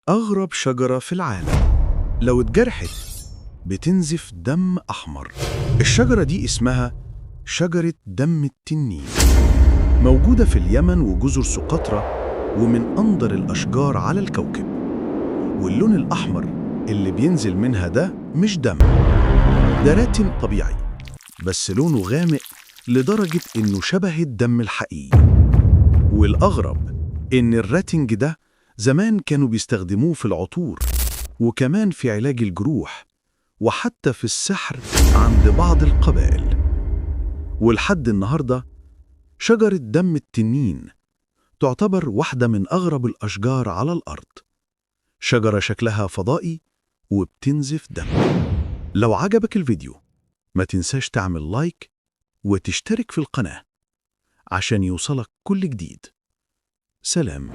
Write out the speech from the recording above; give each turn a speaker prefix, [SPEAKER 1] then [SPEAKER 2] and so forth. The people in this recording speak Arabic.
[SPEAKER 1] أغرب شجرة في العالم. لو اتجرحت بتنزف دم أحمر. الشجرة دي اسمها شجرة دم التنين. موجودة في اليمن وجزر سقطرى، ومن أنضر الأشجار على الكوكب. واللون الأحمر اللي بينزل منها ده مش دم، ده راتم طبيعي، بس لونه غامق لدرجة إنه شبه الدم الحقيقي. والأغرب إن الراتنج ده زمان كانوا بيستخدموه في العطور، وكمان في علاج الجروح، وحتى في السحر عند بعض القبائل. ولحد النهاردة شجرة دم التنين تعتبر واحدة من أغرب الأشجار على الأرض. شجرة شكلها فضائي وبتنزف دم. لو عجبك الفيديو ما تنساش تعمل لايك وتشترك في القناة عشان يوصلك كل جديد. سلام.